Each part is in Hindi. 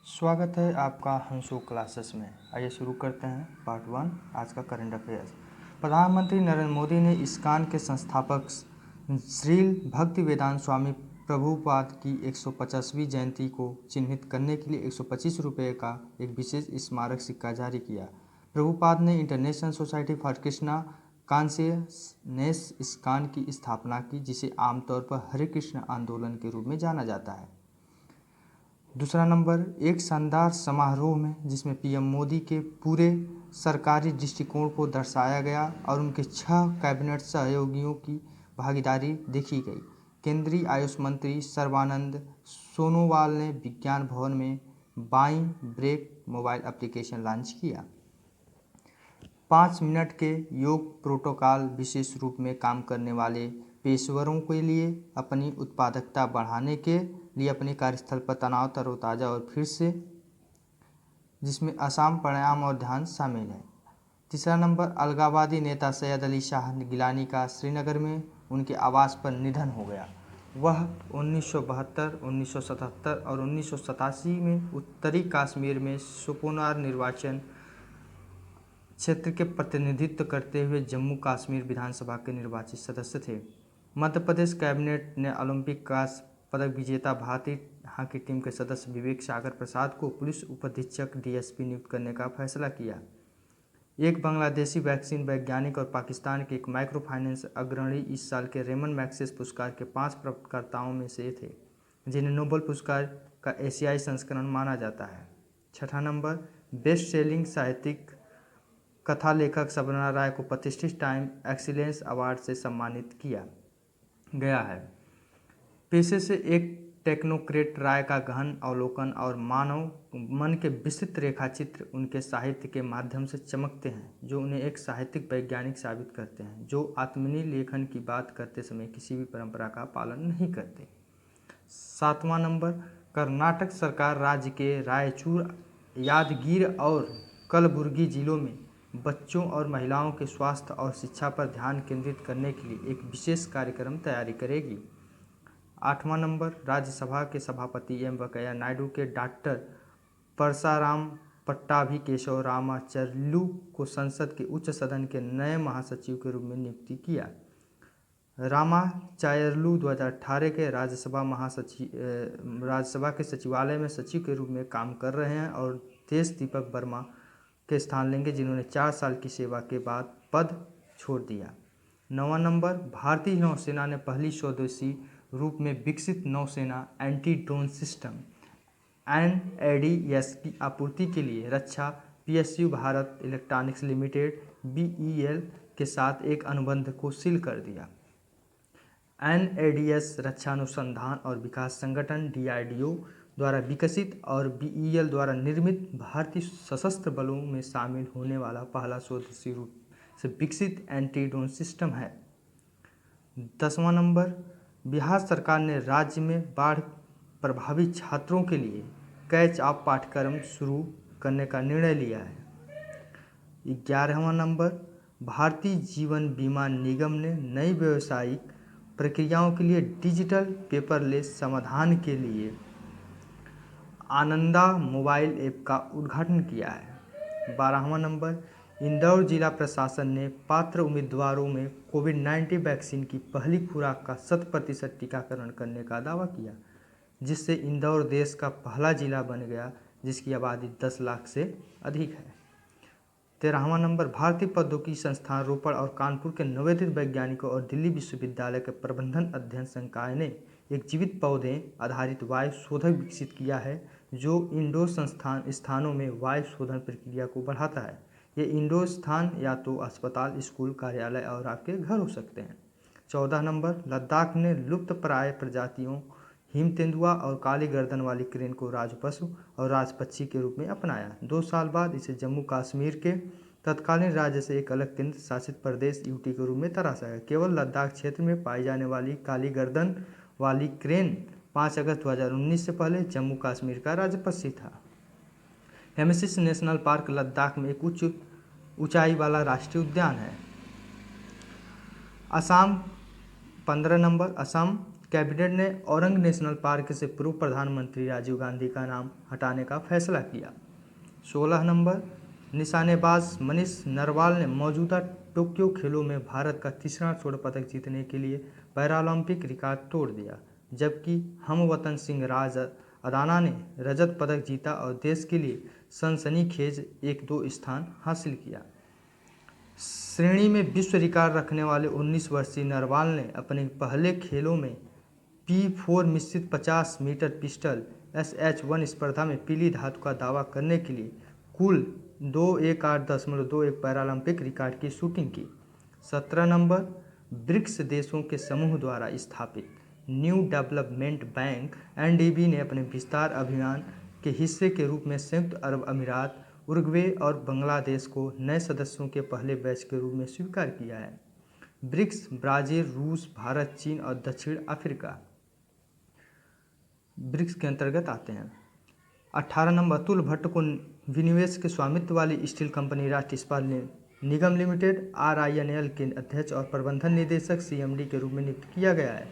स्वागत है आपका हंसू क्लासेस में। आइए शुरू करते हैं पार्ट 1 आज का करंट अफेयर्स। प्रधानमंत्री नरेंद्र मोदी ने इस्कॉन के संस्थापक श्रील भक्तिवेदांत स्वामी प्रभुपाद की 150वीं जयंती को चिन्हित करने के लिए 125 रुपये का एक विशेष स्मारक सिक्का जारी किया। प्रभुपाद ने international society for Krishna consciousness ISKCON की स्थापना की, जिसे आमतौर पर हरे कृष्ण आंदोलन के रूप में जाना जाता है। दूसरा नंबर, एक शानदार समारोह में जिसमें पीएम मोदी के पूरे सरकारी दृष्टिकोण को दर्शाया गया और उनके 6 कैबिनेट सहयोगियों की भागीदारी देखी गई। केंद्रीय आयुष मंत्री सर्बानंद सोनोवाल ने विज्ञान भवन में बाई ब्रेक मोबाइल एप्लीकेशन लॉन्च किया। 5 मिनट के योग प्रोटोकॉल विशेष रूप में काम करने वाले पेशेवरों के लिए अपनी उत्पादकता बढ़ाने के लिए अपने कार्यस्थल पर तनाव, तरोताज़ा और फिर से, जिसमें आसान प्राणायाम और ध्यान शामिल है। तीसरा नंबर, अलगाववादी नेता सैयद अली शाह गिलानी का श्रीनगर में उनके आवास पर निधन हो गया। वह 1972, 1977 और 1987 में उत्तरी कश्मीर में शोपोरार निर्वाचन क्षेत्र के प्रतिनिधित्व करते हुए जम्मू कश्मीर विधानसभा के निर्वाचित सदस्य थे। मध्य प्रदेश कैबिनेट ने ओलंपिक कांस्य पदक विजेता भारतीय हॉकी टीम के सदस्य विवेक सागर प्रसाद को पुलिस उपाधीक्षक डीएसपी नियुक्त करने का फैसला किया। एक बांग्लादेशी वैक्सीन वैज्ञानिक और पाकिस्तान के एक माइक्रो फाइनेंस अग्रणी इस साल के रेमन मैग्सेसे पुरस्कार के 5 प्राप्तकर्ताओं में से थे, जिन्हें नोबेल पुरस्कार का एशियाई संस्करण माना जाता है। छठा नंबर, बेस्ट सेलिंग साहित्यिक कथा लेखक शबना राय को प्रतिष्ठित टाइम एक्सीलेंस अवार्ड से सम्मानित किया गया है। पेशे से एक टेक्नोक्रेट, राय का गहन अवलोकन और मानव मन के विस्तृत रेखाचित्र उनके साहित्य के माध्यम से चमकते हैं, जो उन्हें एक साहित्यिक वैज्ञानिक साबित करते हैं, जो आत्मीय लेखन की बात करते समय किसी भी परंपरा का पालन नहीं करते। 7वां नंबर, कर्नाटक सरकार राज्य के रायचूर, यादगीर और कलबुर्गी जिलों में बच्चों और महिलाओं के स्वास्थ्य और शिक्षा पर ध्यान केंद्रित करने के लिए एक विशेष कार्यक्रम तैयारी करेगी। 8वां नंबर, राज्यसभा के सभापति एम वेंकैया नायडू के डॉक्टर परसाराम पट्टाभी केशव रामाचर्लू को संसद के उच्च सदन के नए महासचिव के रूप में नियुक्ति किया। रामाचार्लू 2018 के राज्यसभा के सचिवालय में सचिव के रूप में काम कर रहे हैं और तेज दीपक वर्मा के स्थान लेंगे, जिन्होंने 4 साल की सेवा के बाद पद छोड़ दिया। 9वां नंबर, भारतीय नौसेना ने पहली स्वदेशी रूप में विकसित नौसेना एंटी ड्रोन सिस्टम NADS की आपूर्ति के लिए रक्षा PSU Bharat electronics limited BEL के साथ एक अनुबंध को सील कर दिया। NADS रक्षा अनुसंधान और विकास संगठन DRDO द्वारा विकसित और BEL द्वारा निर्मित भारतीय सशस्त्र बलों में शामिल होने वाला पहला स्वदेशी रूप से विकसित एंटी ड्रोन सिस्टम है। 10वां नंबर, बिहार सरकार ने राज्य में बाढ़ प्रभावित छात्रों के लिए कैच अप पाठ्यक्रम शुरू करने का निर्णय लिया है। 11वां नंबर, भारतीय जीवन बीमा निगम ने नई व्यावसायिक प्रक्रियाओं के लिए डिजिटल पेपरलेस समाधान के लिए आनंदा मोबाइल ऐप का उद्घाटन किया है। 12वां नंबर, इंदौर जिला प्रशासन ने पात्र उम्मीदवारों में कोविड-19 वैक्सीन की पहली खुराक का 100% टीकाकरण करने का दावा किया, जिससे इंदौर देश का पहला जिला बन गया जिसकी आबादी 10 लाख से अधिक है। 13वां नंबर, भारतीय प्रौद्योगिकी संस्थान रोपड़ और कानपुर के नवोदित वैज्ञानिकों और दिल्ली विश्वविद्यालय के प्रबंधन अध्ययन संकाय ने एक जीवित पौधे आधारित वायु शोधक विकसित किया है, जो इंडोर स्थानों में वायु शोधन प्रक्रिया को बढ़ाता है। ये इंडोर स्थान या तो अस्पताल, स्कूल, कार्यालय और आपके घर हो सकते हैं। 14 नंबर, लद्दाख ने लुप्तप्राय प्रजातियों हिम तेंदुआ और काली गर्दन वाली क्रेन को राजपशु और राजपक्षी के रूप में अपनाया। 2 साल बाद इसे जम्मू कश्मीर के तत्कालीन राज्य से एक अलग केंद्र शासित प्रदेश UT के रूप में तराशा गया। केवल लद्दाख क्षेत्र में पाई जाने वाली काली गर्दन वाली क्रेन 5 अगस्त 2019 से पहले जम्मू कश्मीर का राजपक्षी था। हेमसिस नेशनल पार्क लद्दाख में एक उच्च ऊंचाई वाला राष्ट्रीय उद्यान है। असम 15 नंबर, असम कैबिनेट ने औरंग नेशनल पार्क से पूर्व प्रधानमंत्री राजीव गांधी का नाम हटाने का फैसला किया। 16 नंबर, निशानेबाज मनीष नरवाल ने मौजूदा टोक्यो खेलों में भारत का तीसरा स्वर्ण पदक जीतने के लिए पैरालंपिक रिकॉर्ड तोड़ दिया, जबकि हमवतन सिंह राज अदाना ने रजत पदक जीता और देश के लिए सनसनीखेज 1-2 स्थान हासिल किया। श्रेणी में विश्व रिकॉर्ड रखने वाले 19 वर्षीय नरवाल ने अपने पहले खेलों में P4 मिश्रित 50 मीटर पिस्टल SH1 स्पर्धा में पीली धातु का दावा करने के लिए कुल 218.21 पैरालंपिक रिकॉर्ड की शूटिंग की। 17 नंबर, ब्रिक्स देशों के समूह द्वारा स्थापित न्यू डेवलपमेंट बैंक NDB ने अपने विस्तार अभियान के हिस्से के रूप में संयुक्त अरब अमीरात, उरुग्वे और बांग्लादेश को नए सदस्यों के पहले बैच के रूप में स्वीकार किया है। ब्रिक्स ब्राजील, रूस, भारत, चीन और दक्षिण अफ्रीका ब्रिक्स के अंतर्गत आते हैं। 18 नंबर, अतुल भट्ट को विनिवेश के स्वामित्व वाली स्टील कंपनी राष्ट्रीय इस्पात निगम लिमिटेड RINL के अध्यक्ष और प्रबंधन निदेशक CMD के रूप में नियुक्त किया गया है।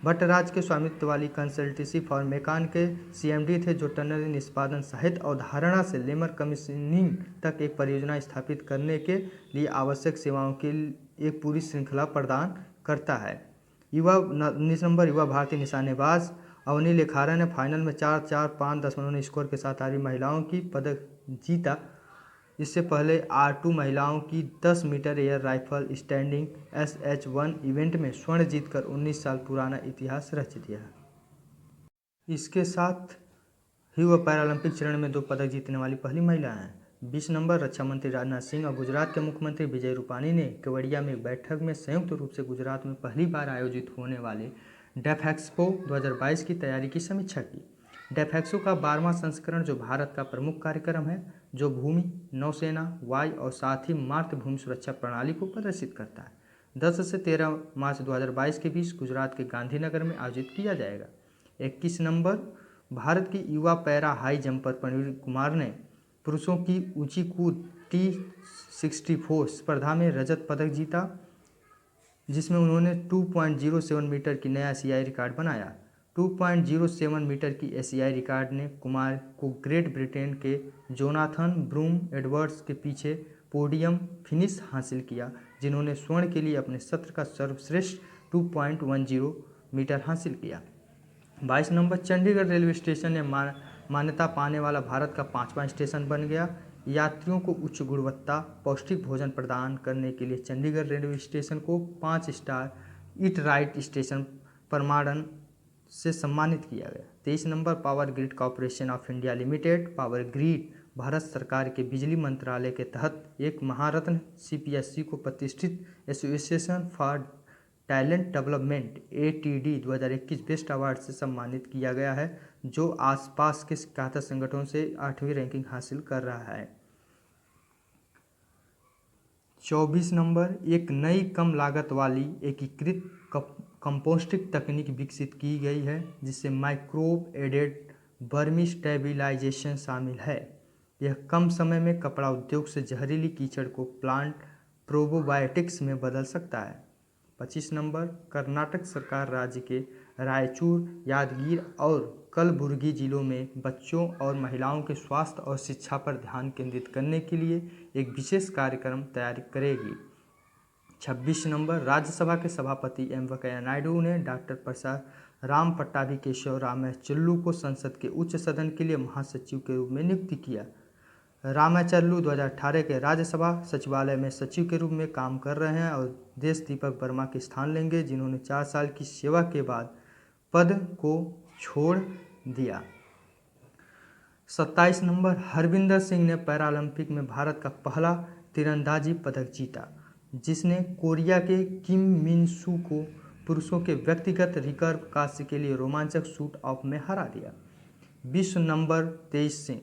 भट्टराज के स्वामित्व वाली कंसल्टेंसी फर्म मेकान के CMD थे, जो टनल निष्पादन सहित अवधारणा से लेमर कमीशनिंग तक एक परियोजना स्थापित करने के लिए आवश्यक सेवाओं की एक पूरी श्रृंखला प्रदान करता है। 19 नंबर, युवा भारतीय निशानेबाज अवनी लेखारा ने फाइनल में 4-4-5 स्कोर के साथ आर्मी महिलाओं की पदक जीता। इससे पहले R2 महिलाओं की 10 meter air rifle standing SH1 event में स्वर्ण जीतकर 19 साल पुराना इतिहास रच दिया। इसके साथ ही वह पैरालंपिक चरण में 2 पदक जीतने वाली पहली महिला हैं। 20 नंबर, रक्षा मंत्री राजनाथ सिंह और गुजरात के मुख्यमंत्री विजय रूपानी ने केवड़िया में एक बैठक में संयुक्त रूप से गुजरात में पहली बार आयोजित होने वाले डेफएक्सपो 2022 की तैयारी की समीक्षा की। डेफएक्सपो का 12वां संस्करण, जो भारत का प्रमुख कार्यक्रम है, जो भूमि, नौसेना, वायु और साथ ही मातृभूमि सुरक्षा प्रणाली को प्रदर्शित करता है, 10 से 13 मार्च 2022 के बीच गुजरात के गांधीनगर में आयोजित किया जाएगा। 21 नंबर, भारत की युवा para high jumper Praveen Kumar ने पुरुषों की ऊंची कूद T64 स्पर्धा में रजत पदक जीता, जिसमें उन्होंने 2.07 मीटर की नया एशियाई रिकॉर्ड बनाया। 2.07 मीटर की एशियाई रिकॉर्ड ने कुमार को ग्रेट ब्रिटेन के जोनाथन ब्रूम एडवर्ड्स के पीछे पोडियम फिनिश हासिल किया, जिन्होंने स्वर्ण के लिए अपने सत्र का सर्वश्रेष्ठ 2.10 मीटर हासिल किया। 22 नंबर, चंडीगढ़ रेलवे स्टेशन ने मान्यता पाने वाला भारत का 5वां स्टेशन बन गया। यात्रियों को उच्च गुणवत्ता पौष्टिक भोजन प्रदान करने के लिए चंडीगढ़ रेलवे स्टेशन को 5 स्टार ईट राइट स्टेशन प्रमाणन से सम्मानित किया गया। 23 number, power grid corporation of India limited power grid Bharat सरकार के बिजली मंत्रालय के तहत एक महारत्न CPSC को प्रतिष्ठित association for talent development ATD 2021 best award से सम्मानित किया गया है, जो आसपास के 71 संगठनों से 8वीं रैंकिंग हासिल कर रहा है। 24 नंबर, एक नई कम लागत वाली एकीकृत कंपोस्टिंग तकनीक विकसित की गई है, जिससे माइक्रोब एडेड वर्मी स्टेबिलाइजेशन शामिल है। यह कम समय में कपड़ा उद्योग से जहरीली कीचड़ को प्लांट प्रोबोबायोटिक्स में बदल सकता है। 25 नंबर, कर्नाटक सरकार राज्य के रायचूर, यादगीर और कलबुर्गी जिलों में बच्चों और महिलाओं के स्वास्थ्य और शिक्षा पर ध्यान केंद्रित करने के लिए एक विशेष कार्यक्रम तैयार करेगी। 26 नंबर, राज्यसभा के सभापति वेंकैया नायडू ने डॉक्टर परसाराम पट्टाभिकेशव रामाचुल्लू को संसद के उच्च सदन के लिए महासचिव के रूप में नियुक्त किया। रामाचुल्लू 2018 के राज्यसभा सचिवालय में सचिव के रूप में काम कर रहे हैं और देश दीपक वर्मा के स्थान लेंगे, जिन्होंने 4 साल की सेवा के बाद पद को छोड़ दिया। 27 नंबर, हरविंदर सिंह ने पैरालंपिक में भारत का पहला तीरंदाजी पदक जीता, जिसने कोरिया के किम मिन सू को पुरुषों के व्यक्तिगत रिकर्व कांस्य के लिए रोमांचक शूट ऑफ में हरा दिया। विश्व नंबर 23 सिंह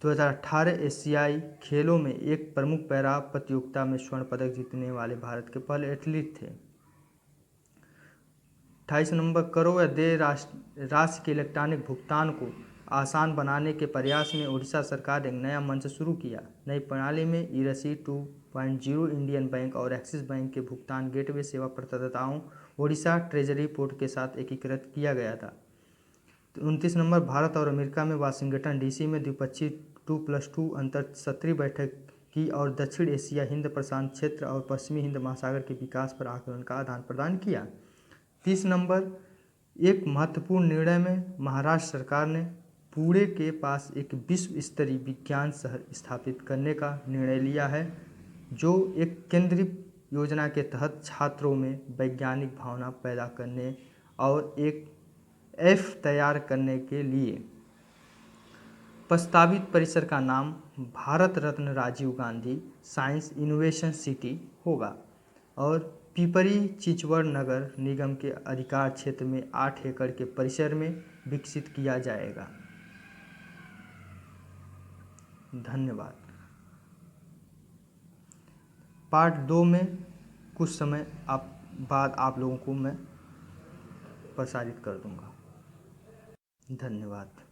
2018 एशियाई खेलों में एक प्रमुख पैरा प्रतियोगिता में स्वर्ण पदक जीतने वाले भारत के पहले एथलीट थे। 28 नंबर, करो या दे राशि के इलेक्ट्रॉनिक भुगतान को आसान बनाने के प्रयास में उड़ीसा सरकार ने एक नया मंच शुरू किया। नई प्रणाली में ई-रसीद 2.0 इंडियन बैंक और एक्सिस बैंक के भुगतान गेटवे सेवा प्रदाताओं ओडिशा ट्रेजरी पोर्ट के साथ एकीकृत किया गया था। 29 नंबर, भारत और अमेरिका में वाशिंगटन डीसी में द्विपक्षीय 2+2 अंतर सत्रीय बैठक की और दक्षिण एशिया, हिंद प्रशांत क्षेत्र और पश्चिमी हिंद महासागर के विकास पर आकलन का आदान प्रदान किया। 30 नंबर, एक महत्वपूर्ण निर्णय में महाराष्ट्र सरकार ने पुणे के पास एक विश्व स्तरीय विज्ञान शहर स्थापित करने का निर्णय लिया है, जो एक केंद्रीय योजना के तहत छात्रों में वैज्ञानिक भावना पैदा करने और एक एफ तैयार करने के लिए। प्रस्तावित परिसर का नाम Bharat Ratna Rajiv Gandhi science innovation city होगा और पिपरी चिंचवड़ नगर निगम के अधिकार क्षेत्र में 8 एकड़ के परिसर में विकसित किया जाएगा। धन्यवाद। पार्ट 2 में कुछ समय बाद आप लोगों को मैं प्रसारित कर दूंगा। धन्यवाद।